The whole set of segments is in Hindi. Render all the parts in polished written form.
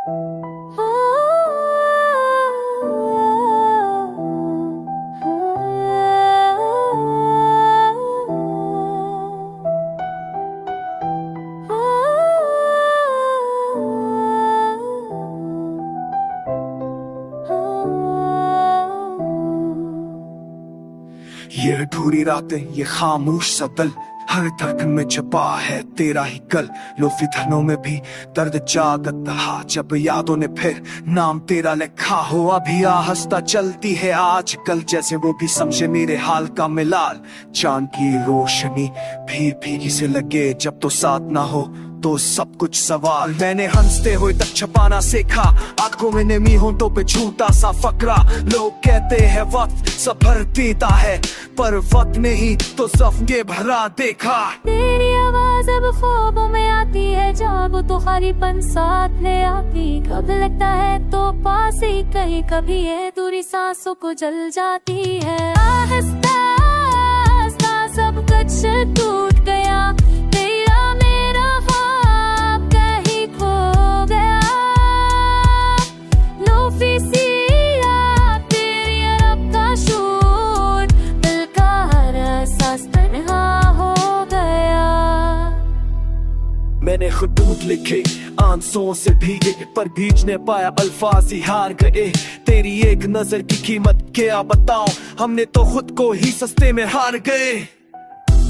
ये अधूरी रातें, ये खामोश सा दिल, हर धड़कन में छपा है तेरा ही कल। लोफी धनों में भी दर्द जागत रहा, जब यादों ने फिर नाम तेरा लिखा हो। अभी हंसता चलती है आजकल, जैसे वो भी समझे मेरे हाल का मिलाल। चांद की रोशनी भी भीगी से लगे, जब तो साथ ना हो तो सब कुछ सवाल। मैंने हंसते हुए तक छपाना सीखा, आंखों में नमी होंठों पे झूठा सा फकरा। लोग कहते हैं वक्त सफर देता है, पर वक्त ने ही तो सफके भरा देखा। तेरी आवाज अब ख्वाबों में आती है, जागो तो खालीपन साथ ले आती। कब लगता है तो पास ही कहीं, कभी ये दूरी सांसों को जल जाती है। आहिस्ता आहिस्ता सब कुछ टूट गया, तेरा मेरा ख्वाब कहीं खो गया। लोफी सी याद, तेरी अरब का शोर, दिल का हर एहसास तन्हा हो गया। मैंने खुतूत लिखे आंसुओं से भीगे, पर भीज ने पाया अल्फाज ही हार गए। तेरी एक नजर की कीमत क्या बताऊं, हमने तो खुद को ही सस्ते में हार गए।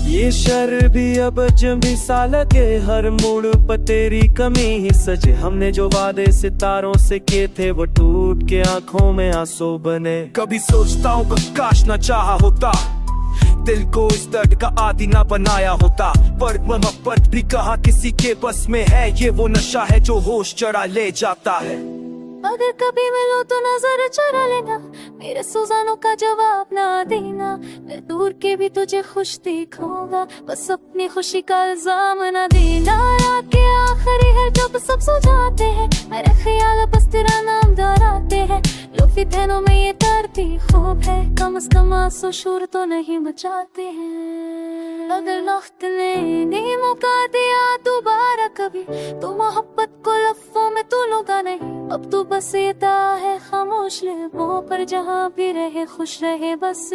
ये शर भी अब जमी सा लगे, हर मोड़ पर तेरी कमी ही सजे। हमने जो वादे सितारों से किए थे, वो टूट के आंखों में आंसू बने। कभी सोचता हूँ काश न चाहा होता, दिल को इस दर्द का आदि ना बनाया होता। पर मोहब्बत भी कहाँ किसी के बस में है, ये वो नशा है जो होश चढ़ा ले जाता है। अगर कभी मिलो तो नजर चुरा लेना, मेरे सुजानों का जवाब ना देना। मैं दूर के भी तुझे खुश देखूंगा, बस अपनी खुशी का इल्जाम ना देना। रात के आखिरी है जब सब सो जाते हैं, मेरे ख्याल बस तेरा नाम दोहराते हैं। लोफी धनों में ये धरती खूब है, कम से कम आंसू शोर तो नहीं मचाते हैं। अगर वक्त ने नहीं मौका दिया दोबारा कभी, तो मोहब्बत को लफ्जों में तू लुगा नहीं। अब तू बस येता है खामोश लबों पर, जहाँ भी रहे खुश रहे बस।